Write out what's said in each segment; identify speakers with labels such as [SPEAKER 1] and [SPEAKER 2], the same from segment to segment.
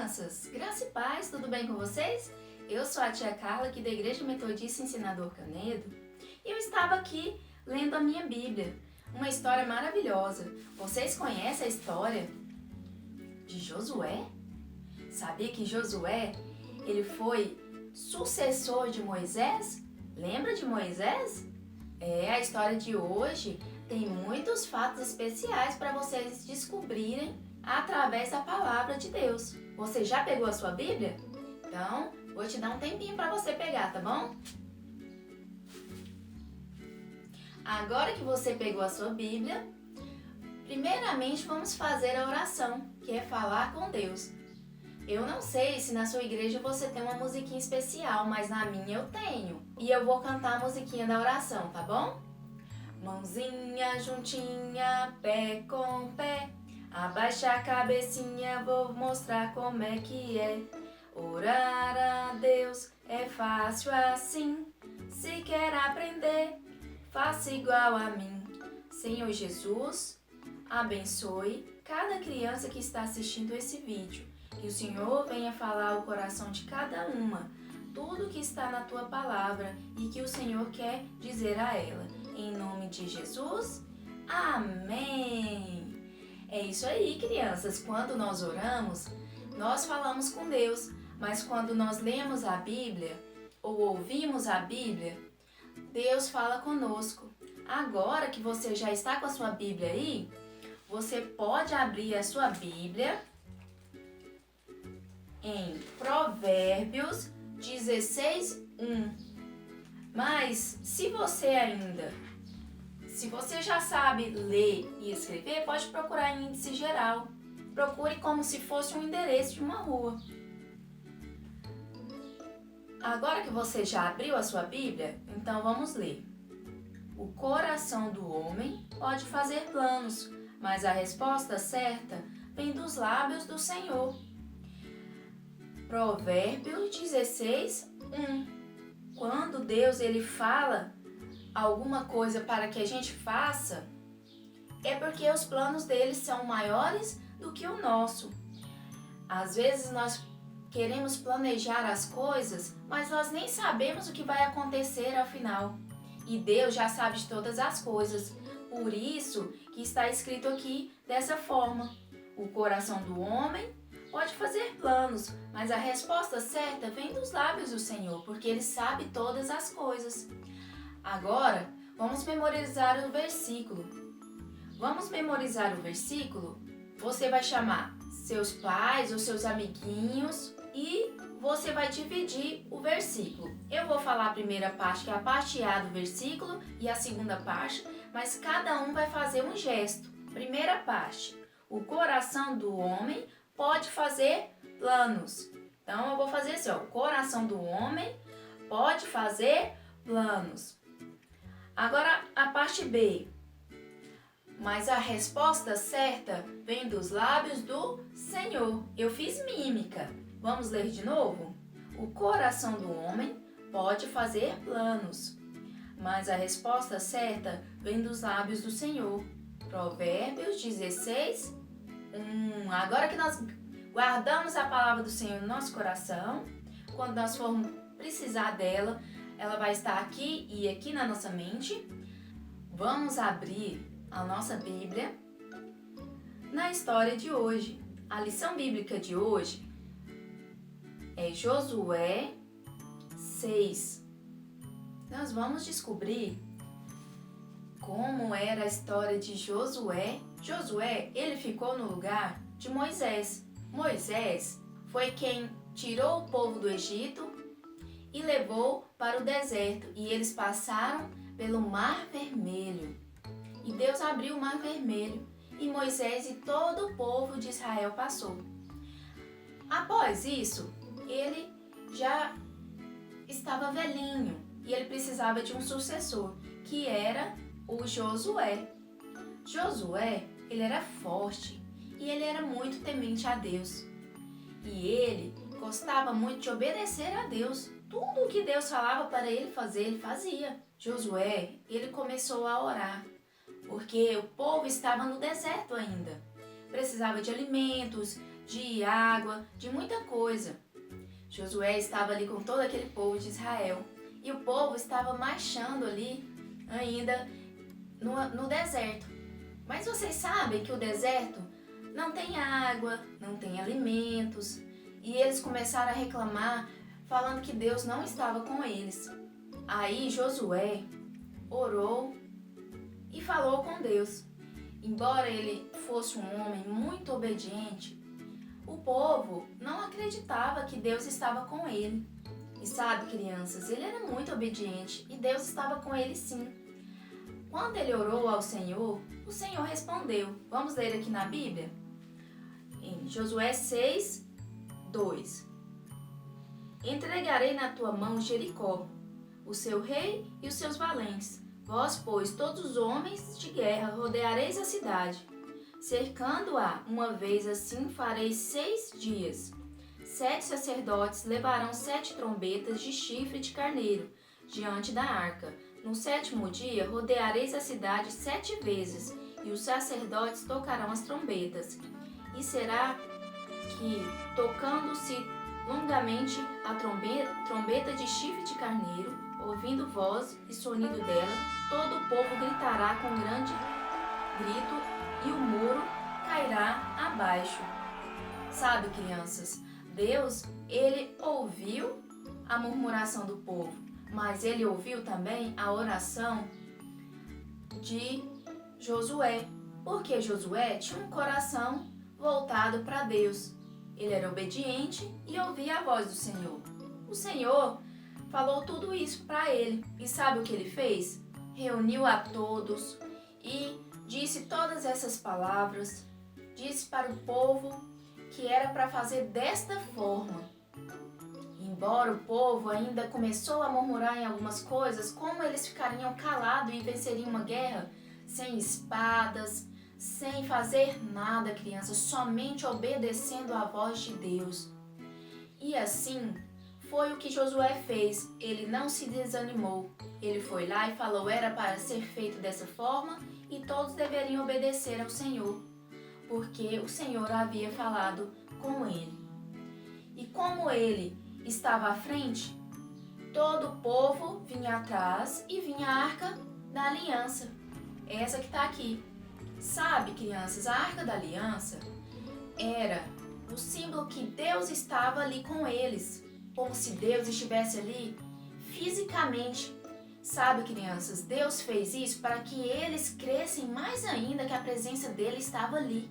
[SPEAKER 1] crianças! Graça e paz, tudo bem com vocês? Eu sou a tia Carla, aqui da Igreja Metodista Ensinador Canedo, e eu estava aqui lendo a minha Bíblia, uma história maravilhosa. Vocês conhecem a história de Josué? Sabia que Josué, ele foi sucessor de Moisés? Lembra de Moisés? A história de hoje tem muitos fatos especiais para vocês descobrirem através da palavra de Deus. Você já pegou a sua Bíblia? Então, vou te dar um tempinho para você pegar, tá bom? Agora que você pegou a sua Bíblia, primeiramente vamos fazer a oração, que é falar com Deus. Eu não sei se na sua igreja você tem uma musiquinha especial, mas na minha eu tenho. E eu vou cantar a musiquinha da oração, tá bom? Mãozinha juntinha, pé com pé, abaixa a cabecinha, vou mostrar como é que é. Orar a Deus é fácil assim, se quer aprender, faça igual a mim. Senhor Jesus, abençoe cada criança que está assistindo esse vídeo. Que o Senhor venha falar ao coração de cada uma, tudo que está na tua palavra e que o Senhor quer dizer a ela. Em nome de Jesus, amém! É isso aí, crianças. Quando nós oramos, nós falamos com Deus, mas quando nós lemos a Bíblia ou ouvimos a Bíblia, Deus fala conosco. Agora que você já está com a sua Bíblia aí, você pode abrir a sua Bíblia em Provérbios 16:1. Mas se você já sabe ler e escrever, pode procurar em índice geral. Procure como se fosse um endereço de uma rua. Agora que você já abriu a sua Bíblia, então vamos ler. O coração do homem pode fazer planos, mas a resposta certa vem dos lábios do Senhor. Provérbios 16:1. Quando Deus ele fala alguma coisa para que a gente faça, é porque os planos dele são maiores do que o nosso. Às vezes nós queremos planejar as coisas, mas nós nem sabemos o que vai acontecer ao final. E Deus já sabe de todas as coisas. Por isso que está escrito aqui dessa forma. O coração do homem pode fazer planos, mas a resposta certa vem dos lábios do Senhor, porque Ele sabe todas as coisas. Agora, vamos memorizar o versículo. Vamos memorizar o versículo? Você vai chamar seus pais ou seus amiguinhos e você vai dividir o versículo. Eu vou falar a primeira parte, que é a parte A do versículo, e a segunda parte, mas cada um vai fazer um gesto. Primeira parte. O coração do homem pode fazer planos. Então, eu vou fazer assim, ó. O coração do homem pode fazer planos. Agora, a parte B. Mas a resposta certa vem dos lábios do Senhor. Eu fiz mímica. Vamos ler de novo? O coração do homem pode fazer planos, mas a resposta certa vem dos lábios do Senhor. Provérbios 16:1. Agora que nós guardamos a palavra do Senhor no nosso coração, quando nós formos precisar dela, ela vai estar aqui e aqui na nossa mente. Vamos abrir a nossa Bíblia na história de hoje. A lição bíblica de hoje é Josué 6. Nós vamos descobrir como era a história de Josué. Josué, ele ficou no lugar de Moisés. Moisés foi quem tirou o povo do Egito e levou para o deserto. E eles passaram pelo Mar Vermelho. E Deus abriu o Mar Vermelho. E Moisés e todo o povo de Israel passou. Após isso, ele já estava velhinho. E ele precisava de um sucessor, que era o Josué. Josué, ele era forte e ele era muito temente a Deus. E ele gostava muito de obedecer a Deus. Tudo o que Deus falava para ele fazer, ele fazia. Josué, ele começou a orar, porque o povo estava no deserto ainda. Precisava de alimentos, de água, de muita coisa. Josué estava ali com todo aquele povo de Israel e o povo estava marchando ali ainda no deserto. Mas vocês sabem que o deserto não tem água, não tem alimentos, e eles começaram a reclamar, falando que Deus não estava com eles. Aí Josué orou e falou com Deus. Embora ele fosse um homem muito obediente, o povo não acreditava que Deus estava com ele. E sabe, crianças, ele era muito obediente e Deus estava com ele sim. Quando ele orou ao Senhor, o Senhor respondeu. Vamos ler aqui na Bíblia? Em Josué 6, 2. Entregarei na tua mão Jericó, o seu rei e os seus valentes. Vós, pois, todos os homens de guerra, rodeareis a cidade. Cercando-a uma vez assim fareis 6 dias. 7 sacerdotes levarão 7 trombetas de chifre de carneiro diante da arca. No 7º dia rodeareis a cidade 7 vezes, e os sacerdotes tocarão as trombetas. E será que, tocando-se longamente a trombeta de chifre de carneiro, ouvindo voz e sonido dela, todo o povo gritará com grande grito e o muro cairá abaixo. Sabe, crianças, Deus, ele ouviu a murmuração do povo, mas ele ouviu também a oração de Josué, porque Josué tinha um coração voltado para Deus. Ele era obediente e ouvia a voz do Senhor. O Senhor falou tudo isso para ele. E sabe o que ele fez? Reuniu a todos e disse todas essas palavras. Disse para o povo que era para fazer desta forma. Embora o povo ainda começou a murmurar em algumas coisas, como eles ficariam calados e venceriam uma guerra sem espadas, sem fazer nada, crianças, somente obedecendo à voz de Deus. E assim foi o que Josué fez. Ele não se desanimou. Ele foi lá e falou: era para ser feito dessa forma e todos deveriam obedecer ao Senhor, porque o Senhor havia falado com ele. E como ele estava à frente, todo o povo vinha atrás e vinha a Arca da Aliança. Essa que está aqui. Sabe, crianças, a Arca da Aliança era o símbolo que Deus estava ali com eles, como se Deus estivesse ali fisicamente. Sabe, crianças, Deus fez isso para que eles crescem mais ainda que a presença dele estava ali.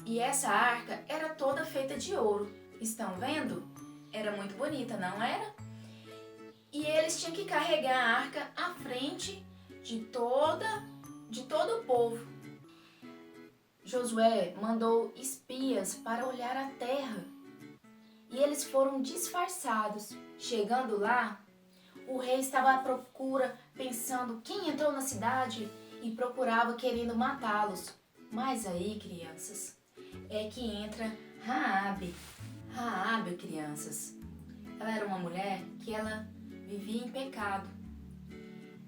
[SPEAKER 1] E essa arca era toda feita de ouro. Estão vendo? Era muito bonita, não era? E eles tinham que carregar a arca à frente de todo o povo. Josué mandou espias para olhar a terra. E eles foram disfarçados. Chegando lá, o rei estava à procura, pensando quem entrou na cidade e procurava querendo matá-los. Mas aí, crianças, é que entra Raabe. Raabe, crianças, ela era uma mulher que ela vivia em pecado.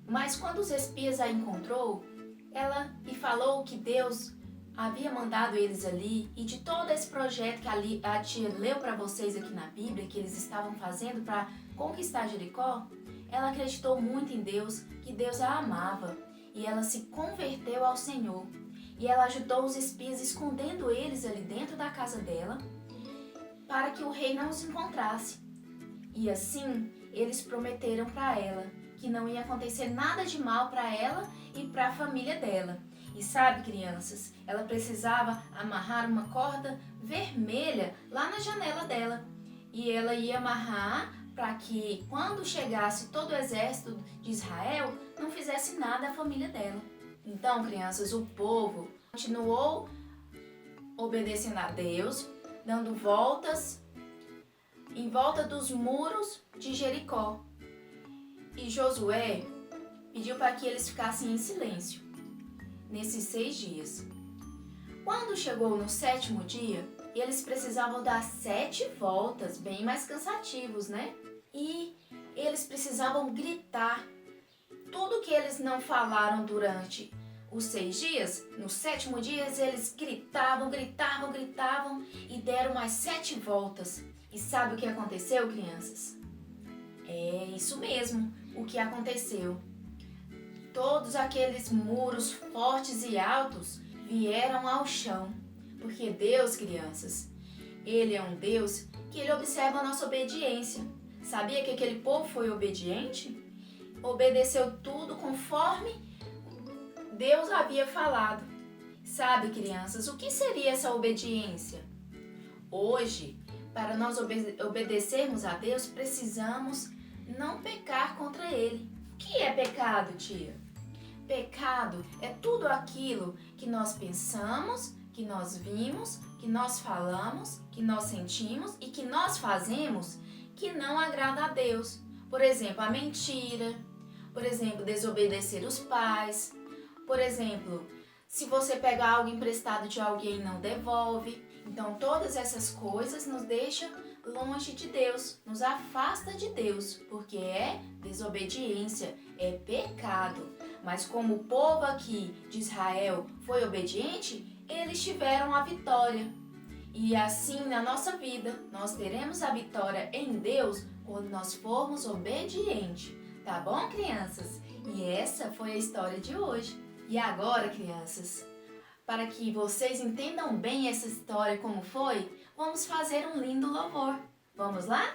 [SPEAKER 1] Mas quando os espias a encontrou, ela lhe falou que Deus havia mandado eles ali e de todo esse projeto que a tia leu para vocês aqui na Bíblia, que eles estavam fazendo para conquistar Jericó, ela acreditou muito em Deus, que Deus a amava, e ela se converteu ao Senhor. E ela ajudou os espias escondendo eles ali dentro da casa dela, para que o rei não os encontrasse. E assim, eles prometeram para ela que não ia acontecer nada de mal para ela e para a família dela. E sabe, crianças, ela precisava amarrar uma corda vermelha lá na janela dela. E ela ia amarrar para que, quando chegasse todo o exército de Israel, não fizesse nada à família dela. Então, crianças, o povo continuou obedecendo a Deus, dando voltas em volta dos muros de Jericó. E Josué pediu para que eles ficassem em silêncio nesses 6 dias. Quando chegou no 7º dia, eles precisavam dar 7 voltas, bem mais cansativos, né? E eles precisavam gritar. Tudo que eles não falaram durante os 6 dias, no 7º dia eles gritavam e deram mais 7 voltas. E sabe o que aconteceu, crianças? É isso mesmo, o que aconteceu. Todos aqueles muros fortes e altos vieram ao chão. Porque Deus, crianças, Ele é um Deus que Ele observa a nossa obediência. Sabia que aquele povo foi obediente? Obedeceu tudo conforme Deus havia falado. Sabe, crianças, o que seria essa obediência? Hoje, para nós obedecermos a Deus, precisamos não pecar contra Ele. O que é pecado, tia? Pecado é tudo aquilo que nós pensamos, que nós vimos, que nós falamos, que nós sentimos e que nós fazemos que não agrada a Deus. Por exemplo, a mentira, por exemplo, desobedecer os pais, por exemplo, se você pega algo emprestado de alguém e não devolve. Então, todas essas coisas nos deixam longe de Deus, nos afasta de Deus, porque é desobediência, é pecado. Mas como o povo aqui de Israel foi obediente, eles tiveram a vitória. E assim na nossa vida, nós teremos a vitória em Deus quando nós formos obedientes. Tá bom, crianças? E essa foi a história de hoje. E agora, crianças, para que vocês entendam bem essa história como foi, vamos fazer um lindo louvor. Vamos lá?